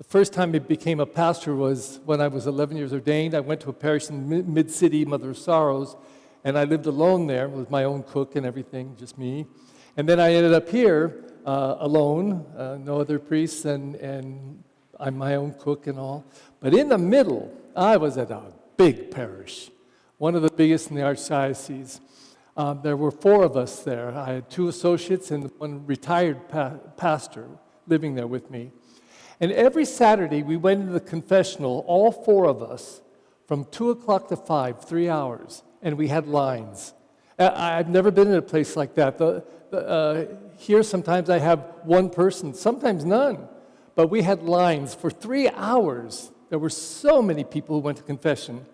first time I became a pastor was when I was 11 years ordained. I went to a parish in Mid-City, Mother of Sorrows, and I lived alone there with my own cook and everything, just me. And then I ended up here alone, no other priests, and I'm my own cook and all. But in the middle, I was at a big parish, one of the biggest in the Archdiocese. There were 4 of us there. I had 2 associates and one retired pastor living there with me. And every Saturday, we went into the confessional, all 4 of us, from 2 o'clock to 5, 3 hours, and we had lines. I've never been in a place like that. Here, sometimes I have one person, sometimes none. But we had lines for 3 hours. There were so many people who went to confession.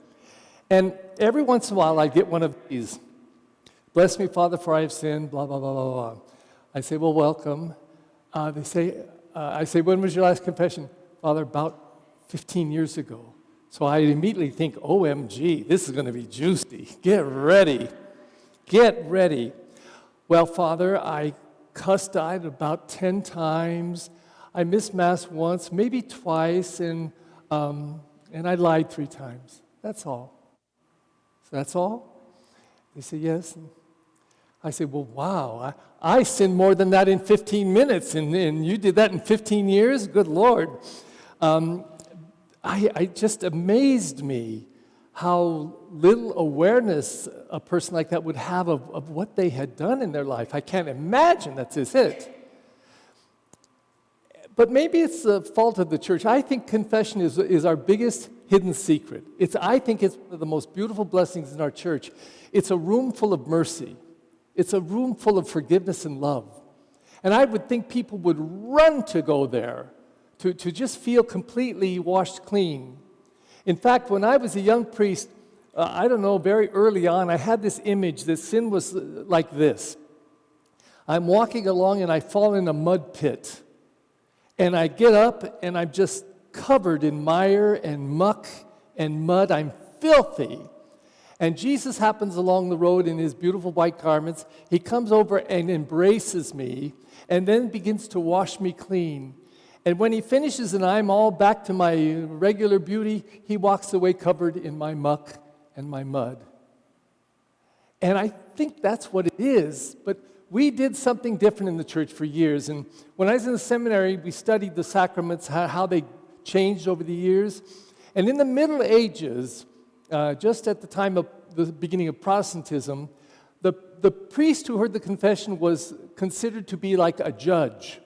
And every once in a while, I'd get one of these. Bless me, Father, for I have sinned, blah, blah, blah, blah, blah. I say, well, welcome. I say, when was your last confession? Father, about 15 years ago. So I immediately think, OMG, this is going to be juicy. Get ready. Get ready. Well, Father, I cussed out about 10 times. I missed Mass once, maybe twice, and I lied 3 times. That's all. So that's all? They say, yes. And I say, well, wow, I sinned more than that in 15 minutes, and you did that in 15 years? Good Lord. I just amazed me how little awareness a person like that would have of what they had done in their life. I can't imagine that's it. But maybe it's the fault of the church. I think confession is our biggest hidden secret. I think it's one of the most beautiful blessings in our church. It's a room full of mercy. It's a room full of forgiveness and love. And I would think people would run to go there to just feel completely washed clean. In fact, when I was a young priest, I don't know, very early on, I had this image that sin was like this. I'm walking along and I fall in a mud pit. And I get up and I'm just covered in mire and muck and mud. I'm filthy. And Jesus happens along the road in his beautiful white garments. He comes over and embraces me and then begins to wash me clean. And when he finishes and I'm all back to my regular beauty, he walks away covered in my muck and my mud. And I think that's what it is. But we did something different in the church for years. And when I was in the seminary, we studied the sacraments, how they changed over the years. And in the Middle Ages, just at the time of the beginning of Protestantism, the priest who heard the confession was considered to be like a judge.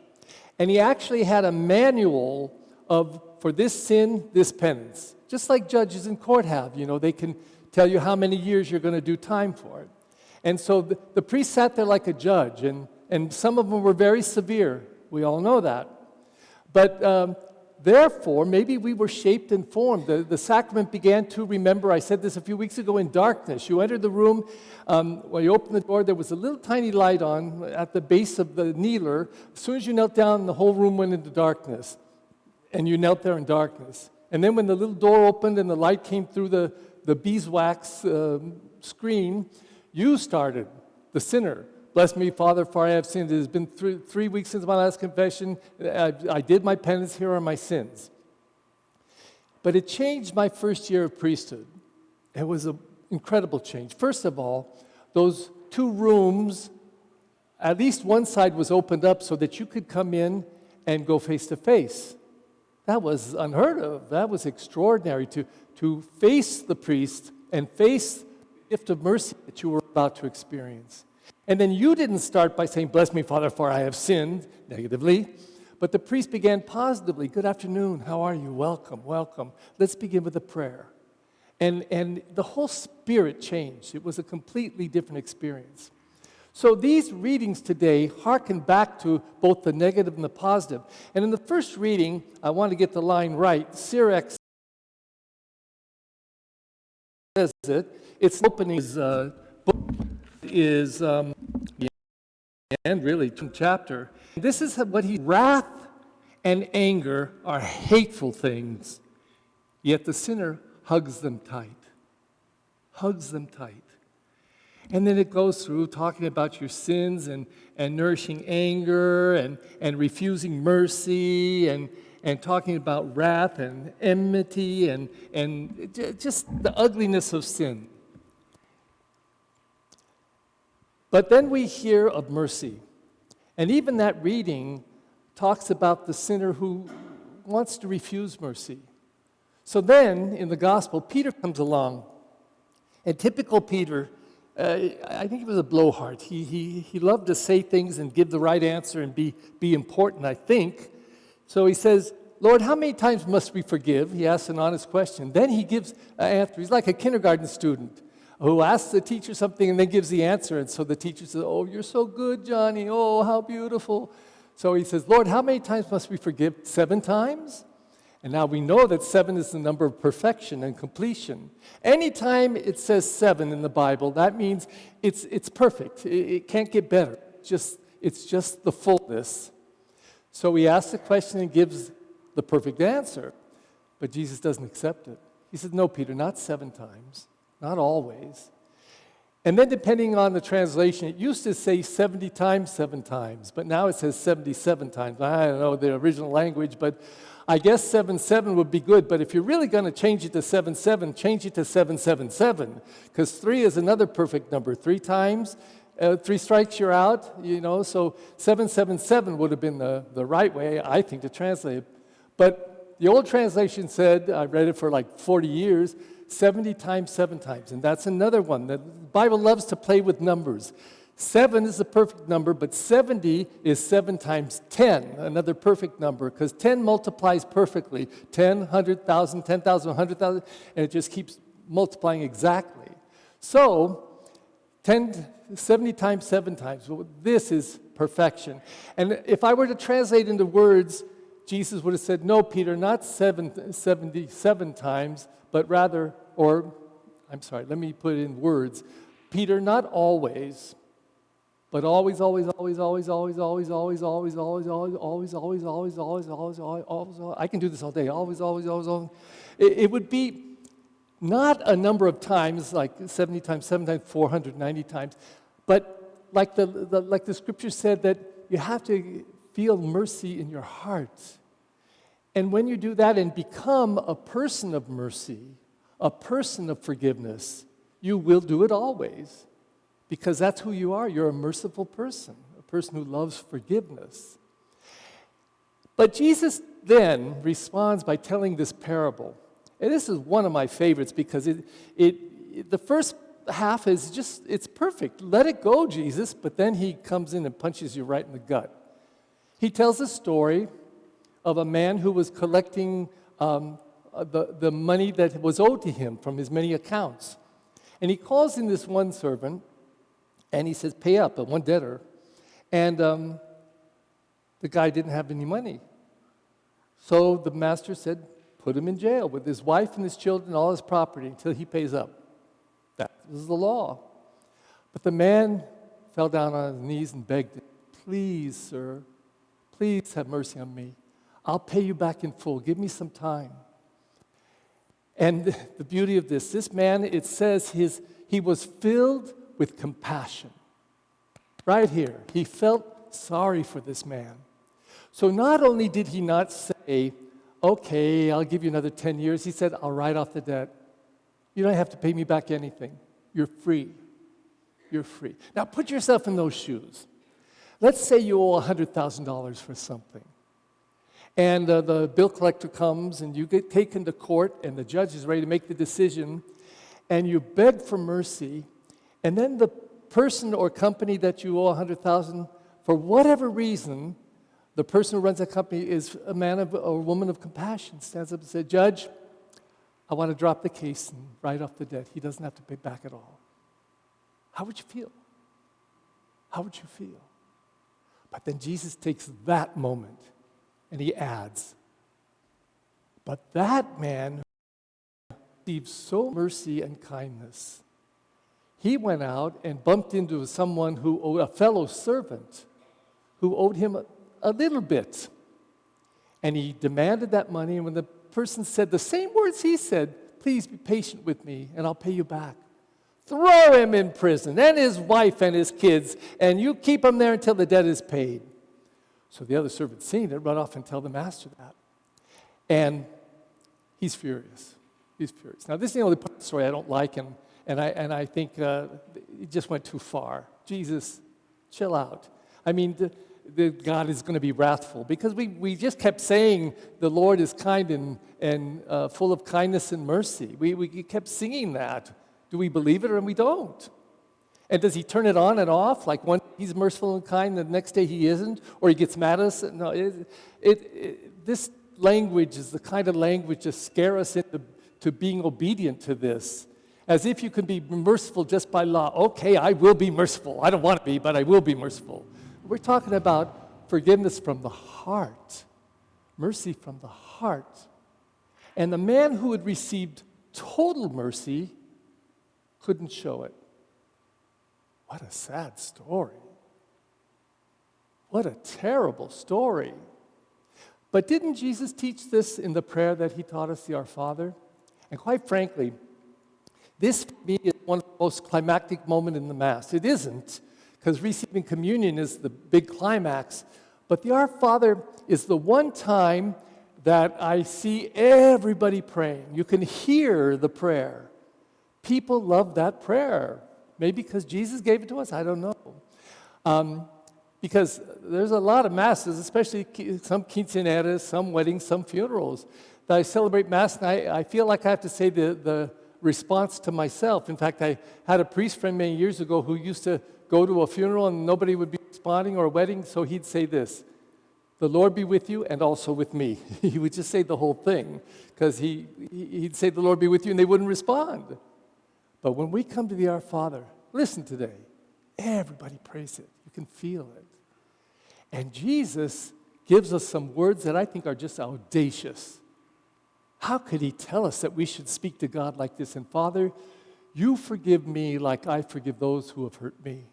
And he actually had a manual for this sin, this penance. Just like judges in court have, they can tell you how many years you're going to do time for it. And so the priest sat there like a judge, and some of them were very severe. We all know that. But therefore, maybe we were shaped and formed. The sacrament began to, remember, I said this a few weeks ago, in darkness. You entered the room, when you opened the door, there was a little tiny light on at the base of the kneeler. As soon as you knelt down, the whole room went into darkness. And you knelt there in darkness. And then when the little door opened and the light came through the beeswax screen, you started, the sinner. Bless me, Father, for I have sinned. It has been 3 weeks since my last confession. I did my penance. Here are my sins. But it changed my first year of priesthood. It was an incredible change. First of all, those 2 rooms, at least one side was opened up so that you could come in and go face to face. That was unheard of. That was extraordinary to face the priest and face the gift of mercy that you were about to experience. And then you didn't start by saying, bless me, Father, for I have sinned, negatively. But the priest began positively. Good afternoon. How are you? Welcome, welcome. Let's begin with a prayer. And the whole spirit changed. It was a completely different experience. So these readings today hearken back to both the negative and the positive. And in the first reading, I want to get the line right. Syrax says it. Its opening book is the end, really, chapter. This is what wrath and anger are hateful things, yet the sinner hugs them tight. Hugs them tight. And then it goes through talking about your sins and nourishing anger and refusing mercy and and talking about wrath and enmity and just the ugliness of sin. But then we hear of mercy. And even that reading talks about the sinner who wants to refuse mercy. So then, in the gospel, Peter comes along. And typical Peter, I think he was a blowhard. He loved to say things and give the right answer and be important, I think. So he says, Lord, how many times must we forgive? He asks an honest question. Then he gives an answer. He's like a kindergarten student who asks the teacher something and then gives the answer. And so the teacher says, oh, you're so good, Johnny. Oh, how beautiful. So he says, Lord, how many times must we forgive? 7 times? And now we know that 7 is the number of perfection and completion. Anytime it says 7 in the Bible, that means it's perfect. It can't get better. It's just the fullness. So he asks the question and gives the perfect answer. But Jesus doesn't accept it. He says, no, Peter, not 7 times. Not always. And then depending on the translation, it used to say 70 times, 7 times, but now it says 77 times. I don't know the original language, but I guess 7 would be good. But if you're really going to change it to 7, change it to 777, because 3 is another perfect number. 3 times, 3 strikes, you're out, so 777 would have been the right way, I think, to translate it. But the old translation said, I read it for like 40 years, 70 times, 7 times. And that's another one. The Bible loves to play with numbers. 7 is the perfect number, but 70 is 7 times 10, another perfect number, because 10 multiplies perfectly. 10, 100,000, 10,000, 100,000, and it just keeps multiplying exactly. So, 70 times, 7 times. Well, this is perfection. And if I were to translate into words, Jesus would have said, no, Peter, not 77 times, but rather, let me put it in words. Peter, not always, but always, always, always, always, always, always, always, always, always, always, always, always, always, always, always, always, I can do this all day. Always, always, always, always. It would be not a number of times, like 70 times, 7 times, 490 times, but like the scripture said, that you have to feel mercy in your heart. And when you do that and become a person of mercy, a person of forgiveness, you will do it always. Because that's who you are. You're a merciful person, a person who loves forgiveness. But Jesus then responds by telling this parable. And this is one of my favorites because the first half is just, it's perfect. Let it go, Jesus. But then he comes in and punches you right in the gut. He tells a story of a man who was collecting the money that was owed to him from his many accounts. And he calls in this one servant, and he says, pay up, one debtor. And the guy didn't have any money. So the master said, put him in jail with his wife and his children and all his property until he pays up. That was the law. But the man fell down on his knees and begged, please, sir, please have mercy on me. I'll pay you back in full. Give me some time. And the beauty of this man, it says he was filled with compassion. Right here, he felt sorry for this man. So not only did he not say, okay, I'll give you another 10 years, he said, I'll write off the debt. You don't have to pay me back anything. You're free. You're free. Now put yourself in those shoes. Let's say you owe $100,000 for something. And the bill collector comes, and you get taken to court, and the judge is ready to make the decision, and you beg for mercy, and then the person or company that you owe $100,000, for whatever reason, the person who runs that company is a man or a woman of compassion, stands up and says, Judge, I want to drop the case and write off the debt. He doesn't have to pay back at all. How would you feel? How would you feel? But then Jesus takes that moment, and he adds, but that man received so mercy and kindness. He went out and bumped into someone who owed, a fellow servant, who owed him a little bit. And he demanded that money, and when the person said the same words he said, please be patient with me, and I'll pay you back. Throw him in prison, and his wife and his kids, and you keep him there until the debt is paid. So the other servant, seeing it, run off and tell the master that. And he's furious. He's furious. Now, this is the only part of the story I don't like, and I think it just went too far. Jesus, chill out. I mean, the God is going to be wrathful, because we just kept saying the Lord is kind and full of kindness and mercy. We kept singing that. Do we believe it or we don't? And does he turn it on and off? Like one he's merciful and kind, the next day he isn't, or he gets mad at us? No, this language is the kind of language to scare us into being obedient to this. As if you can be merciful just by law. Okay, I will be merciful. I don't want to be, but I will be merciful. We're talking about forgiveness from the heart. Mercy from the heart. And the man who had received total mercy couldn't show it. What a sad story. What a terrible story. But didn't Jesus teach this in the prayer that he taught us, the Our Father? And quite frankly, this for me is one of the most climactic moments in the Mass. It isn't, because receiving communion is the big climax. But the Our Father is the one time that I see everybody praying. You can hear the prayer. People love that prayer. Maybe because Jesus gave it to us, I don't know. Because there's a lot of masses, especially some quinceañeras, some weddings, some funerals, that I celebrate Mass, and I feel like I have to say the response to myself. In fact, I had a priest friend many years ago who used to go to a funeral and nobody would be responding, or a wedding, so he'd say this: "The Lord be with you and also with me." He would just say the whole thing, because he'd say, "The Lord be with you," and they wouldn't respond. But when we come to the Our Father, listen today, everybody prays it. You can feel it. And Jesus gives us some words that I think are just audacious. How could he tell us that we should speak to God like this? And Father, you forgive me like I forgive those who have hurt me.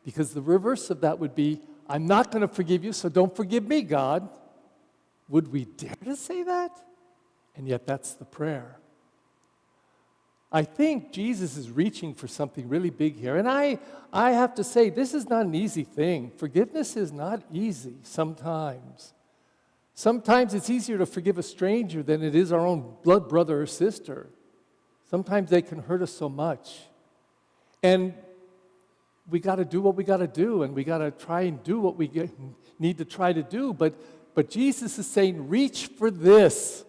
Because the reverse of that would be, I'm not going to forgive you, so don't forgive me, God. Would we dare to say that? And yet that's the prayer. I think Jesus is reaching for something really big here. And I have to say, this is not an easy thing. Forgiveness is not easy sometimes. Sometimes it's easier to forgive a stranger than it is our own blood brother or sister. Sometimes they can hurt us so much. And we got to do what we got to do, and we got to try and do what we need to try to do. But Jesus is saying, reach for this.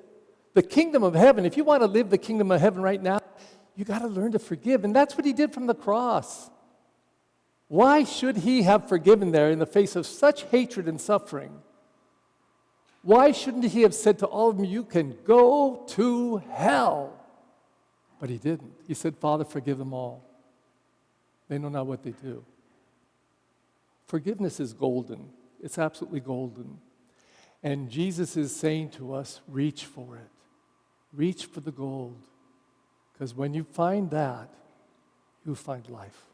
The kingdom of heaven, if you want to live the kingdom of heaven right now, you got to learn to forgive. And that's what he did from the cross. Why should he have forgiven there in the face of such hatred and suffering? Why shouldn't he have said to all of them, you can go to hell? But he didn't. He said, Father, forgive them all. They know not what they do. Forgiveness is golden. It's absolutely golden. And Jesus is saying to us, reach for it. Reach for the gold. Because when you find that, you find life.